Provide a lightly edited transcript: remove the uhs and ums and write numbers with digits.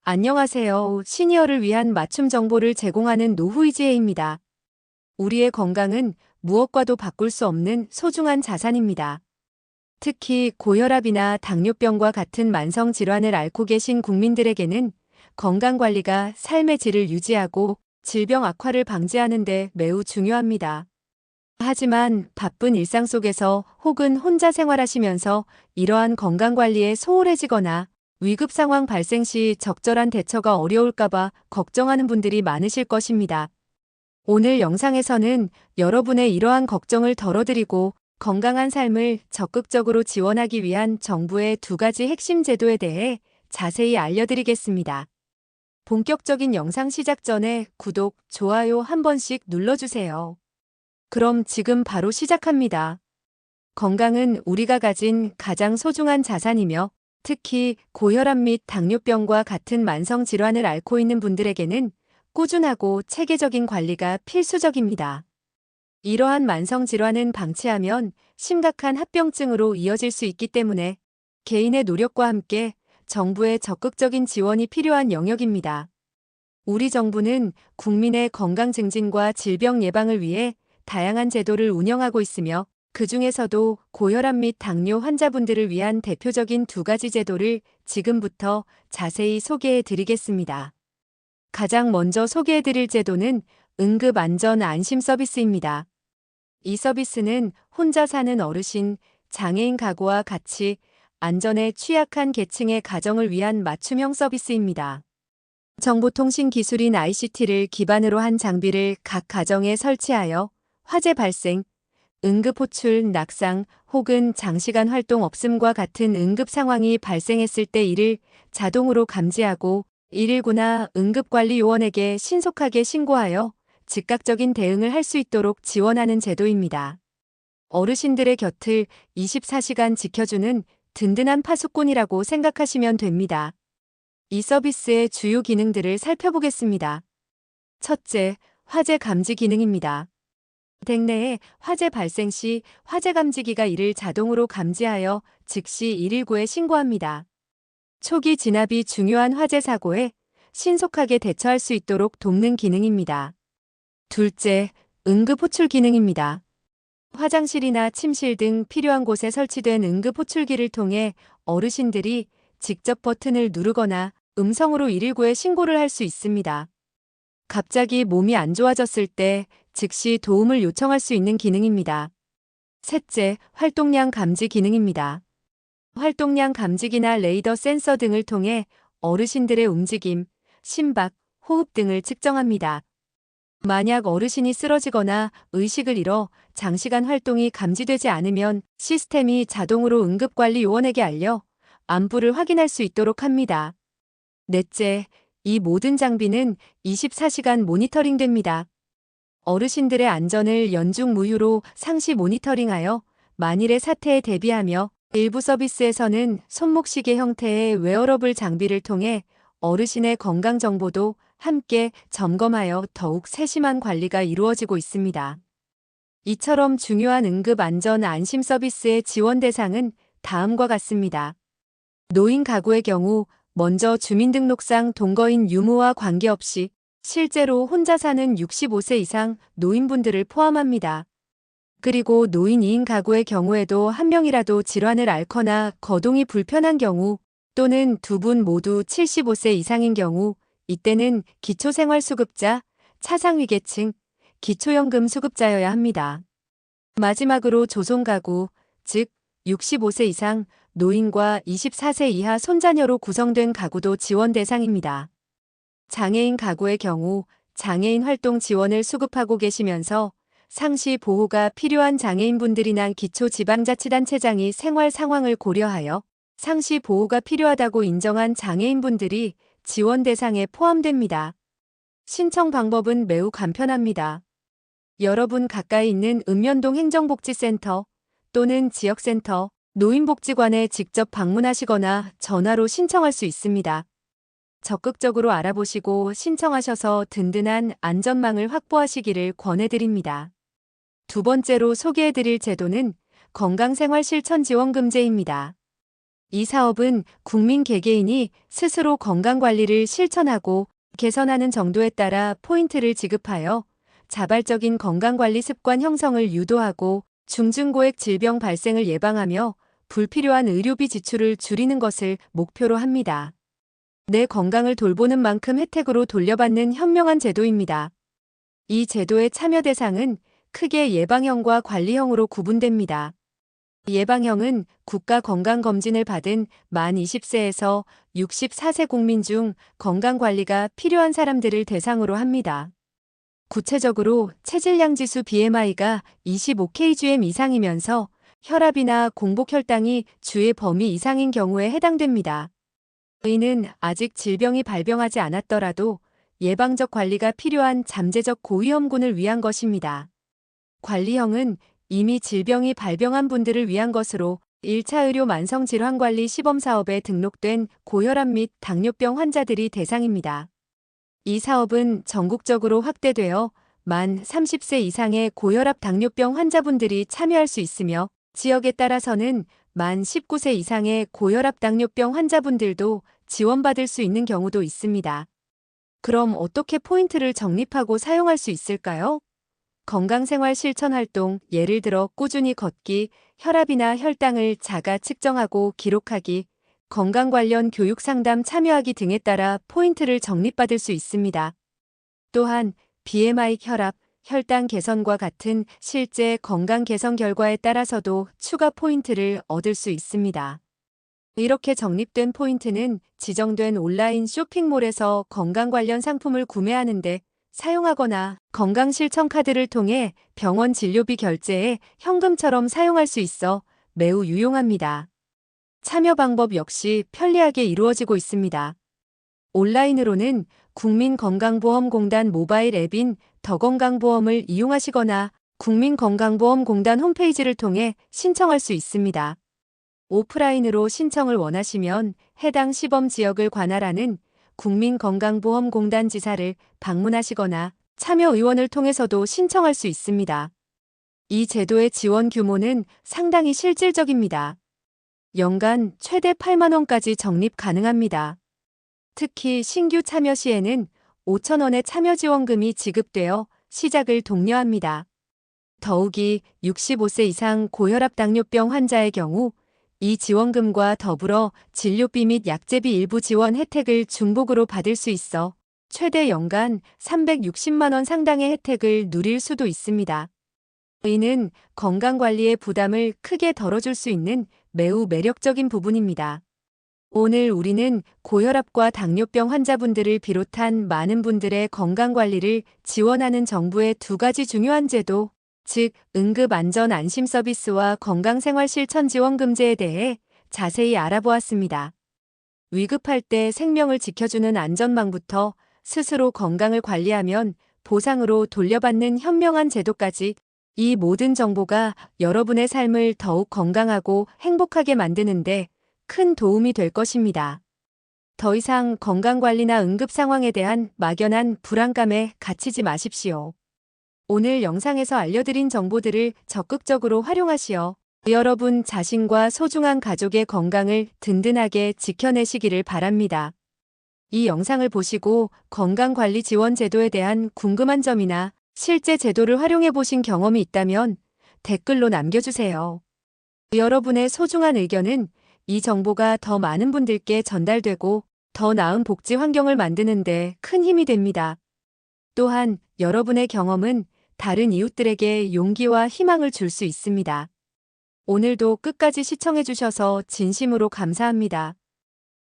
안녕하세요. 시니어를 위한 맞춤 정보를 제공하는 노후이지혜입니다. 우리의 건강은 무엇과도 바꿀 수 없는 소중한 자산입니다. 특히 고혈압이나 당뇨병과 같은 만성 질환을 앓고 계신 국민들에게는 건강관리가 삶의 질을 유지하고 질병 악화를 방지하는 데 매우 중요합니다. 하지만 바쁜 일상 속에서 혹은 혼자 생활하시면서 이러한 건강관리에 소홀해지거나 위급 상황 발생 시 적절한 대처가 어려울까봐 걱정하는 분들이 많으실 것입니다. 오늘 영상에서는 여러분의 이러한 걱정을 덜어드리고 건강한 삶을 적극적으로 지원하기 위한 정부의 두 가지 핵심 제도에 대해 자세히 알려드리겠습니다. 본격적인 영상 시작 전에 구독, 좋아요 한 번씩 눌러주세요. 그럼 지금 바로 시작합니다. 건강은 우리가 가진 가장 소중한 자산이며 특히 고혈압 및 당뇨병과 같은 만성 질환을 앓고 있는 분들에게는 꾸준하고 체계적인 관리가 필수적입니다. 이러한 만성 질환은 방치하면 심각한 합병증으로 이어질 수 있기 때문에 개인의 노력과 함께 정부의 적극적인 지원이 필요한 영역입니다. 우리 정부는 국민의 건강 증진과 질병 예방을 위해 다양한 제도를 운영하고 있으며 그 중에서도 고혈압 및 당뇨 환자분들을 위한 대표적인 두 가지 제도를 지금부터 자세히 소개해 드리겠습니다. 가장 먼저 소개해 드릴 제도는 응급안전안심 서비스입니다. 이 서비스는 혼자 사는 어르신, 장애인 가구와 같이 안전에 취약한 계층의 가정을 위한 맞춤형 서비스입니다. 정보통신기술인 ICT를 기반으로 한 장비를 각 가정에 설치하여 화재 발생, 응급 호출, 낙상 혹은 장시간 활동 없음과 같은 응급 상황이 발생했을 때 이를 자동으로 감지하고 119나 응급관리요원에게 신속하게 신고하여 즉각적인 대응을 할 수 있도록 지원하는 제도입니다. 어르신들의 곁을 24시간 지켜주는 든든한 파수꾼이라고 생각하시면 됩니다. 이 서비스의 주요 기능들을 살펴보겠습니다. 첫째, 화재 감지 기능입니다. 댁 내에 화재 발생 시 화재 감지기가 이를 자동으로 감지하여 즉시 119에 신고합니다. 초기 진압이 중요한 화재 사고에 신속하게 대처할 수 있도록 돕는 기능입니다. 둘째, 응급 호출 기능입니다. 화장실이나 침실 등 필요한 곳에 설치된 응급 호출기를 통해 어르신들이 직접 버튼을 누르거나 음성으로 119에 신고를 할 수 있습니다. 갑자기 몸이 안 좋아졌을 때 즉시 도움을 요청할 수 있는 기능입니다. 셋째, 활동량 감지 기능입니다. 활동량 감지기나 레이더 센서 등을 통해 어르신들의 움직임, 심박, 호흡 등을 측정합니다. 만약 어르신이 쓰러지거나 의식을 잃어 장시간 활동이 감지되지 않으면 시스템이 자동으로 응급관리 요원에게 알려 안부를 확인할 수 있도록 합니다. 넷째, 이 모든 장비는 24시간 모니터링됩니다. 어르신들의 안전을 연중 무휴로 상시 모니터링하여 만일의 사태에 대비하며 일부 서비스에서는 손목시계 형태의 웨어러블 장비를 통해 어르신의 건강 정보도 함께 점검하여 더욱 세심한 관리가 이루어지고 있습니다. 이처럼 중요한 응급 안전 안심 서비스의 지원 대상은 다음과 같습니다. 노인 가구의 경우 먼저 주민등록상 동거인 유무와 관계없이 실제로 혼자 사는 65세 이상 노인분들을 포함합니다. 그리고 노인 2인 가구의 경우에도 한 명이라도 질환을 앓거나 거동이 불편한 경우 또는 두 분 모두 75세 이상인 경우 이때는 기초생활수급자, 차상위계층, 기초연금 수급자여야 합니다. 마지막으로 조손가구, 즉 65세 이상 노인과 24세 이하 손자녀로 구성된 가구도 지원 대상입니다. 장애인 가구의 경우 장애인 활동 지원을 수급하고 계시면서 상시 보호가 필요한 장애인분들이나 기초지방자치단체장이 생활 상황을 고려하여 상시 보호가 필요하다고 인정한 장애인분들이 지원 대상에 포함됩니다. 신청 방법은 매우 간편합니다. 여러분 가까이 있는 읍면동 행정복지센터 또는 지역센터, 노인복지관에 직접 방문하시거나 전화로 신청할 수 있습니다. 적극적으로 알아보시고 신청하셔서 든든한 안전망을 확보하시기를 권해드립니다. 두 번째로 소개해드릴 제도는 건강생활실천지원금제입니다. 이 사업은 국민 개개인이 스스로 건강관리를 실천하고 개선하는 정도에 따라 포인트를 지급하여 자발적인 건강관리 습관 형성을 유도하고 중증고액 질병 발생을 예방하며 불필요한 의료비 지출을 줄이는 것을 목표로 합니다. 내 건강을 돌보는 만큼 혜택으로 돌려받는 현명한 제도입니다. 이 제도의 참여 대상은 크게 예방형과 관리형으로 구분됩니다. 예방형은 국가 건강검진을 받은 만 20세에서 64세 국민 중 건강관리가 필요한 사람들을 대상으로 합니다. 구체적으로 체질량지수 BMI가 25kgm 이상이면서 혈압이나 공복혈당이 주의 범위 이상인 경우에 해당됩니다. 이는 아직 질병이 발병하지 않았더라도 예방적 관리가 필요한 잠재적 고위험군을 위한 것입니다. 관리형은 이미 질병이 발병한 분들을 위한 것으로 1차 의료 만성질환관리 시범사업에 등록된 고혈압 및 당뇨병 환자들이 대상입니다. 이 사업은 전국적으로 확대되어 만 30세 이상의 고혈압 당뇨병 환자분들이 참여할 수 있으며 지역에 따라서는 만 19세 이상의 고혈압 당뇨병 환자분들도 지원받을 수 있는 경우도 있습니다. 그럼 어떻게 포인트를 적립하고 사용할 수 있을까요? 건강생활 실천 활동, 예를 들어 꾸준히 걷기, 혈압이나 혈당을 자가 측정하고 기록하기, 건강 관련 교육 상담 참여하기 등에 따라 포인트를 적립받을 수 있습니다. 또한 BMI 혈압, 혈당 개선과 같은 실제 건강 개선 결과에 따라서도 추가 포인트를 얻을 수 있습니다. 이렇게 적립된 포인트는 지정된 온라인 쇼핑몰에서 건강 관련 상품을 구매하는데 사용하거나 건강실천카드를 통해 병원 진료비 결제에 현금처럼 사용할 수 있어 매우 유용합니다. 참여 방법 역시 편리하게 이루어지고 있습니다. 온라인으로는 국민건강보험공단 모바일 앱인 더건강보험을 이용하시거나 국민건강보험공단 홈페이지를 통해 신청할 수 있습니다. 오프라인으로 신청을 원하시면 해당 시범 지역을 관할하는 국민건강보험공단 지사를 방문하시거나 참여의원을 통해서도 신청할 수 있습니다. 이 제도의 지원 규모는 상당히 실질적입니다. 연간 최대 8만 원까지 적립 가능합니다. 특히 신규 참여 시에는 5천 원의 참여 지원금이 지급되어 시작을 독려합니다. 더욱이 65세 이상 고혈압 당뇨병 환자의 경우 이 지원금과 더불어 진료비 및 약제비 일부 지원 혜택을 중복으로 받을 수 있어 최대 연간 360만 원 상당의 혜택을 누릴 수도 있습니다. 이는 건강관리의 부담을 크게 덜어줄 수 있는 매우 매력적인 부분입니다. 오늘 우리는 고혈압과 당뇨병 환자분들을 비롯한 많은 분들의 건강관리를 지원하는 정부의 두 가지 중요한 제도, 즉 응급안전안심서비스와 건강생활실천지원금제에 대해 자세히 알아보았습니다. 위급할 때 생명을 지켜주는 안전망부터 스스로 건강을 관리하면 보상으로 돌려받는 현명한 제도까지 이 모든 정보가 여러분의 삶을 더욱 건강하고 행복하게 만드는데 큰 도움이 될 것입니다. 더 이상 건강관리나 응급 상황에 대한 막연한 불안감에 갇히지 마십시오. 오늘 영상에서 알려드린 정보들을 적극적으로 활용하시어 여러분 자신과 소중한 가족의 건강을 든든하게 지켜내시기를 바랍니다. 이 영상을 보시고 건강관리 지원 제도에 대한 궁금한 점이나 실제 제도를 활용해 보신 경험이 있다면 댓글로 남겨주세요. 여러분의 소중한 의견은 이 정보가 더 많은 분들께 전달되고 더 나은 복지 환경을 만드는 데 큰 힘이 됩니다. 또한 여러분의 경험은 다른 이웃들에게 용기와 희망을 줄 수 있습니다. 오늘도 끝까지 시청해 주셔서 진심으로 감사합니다.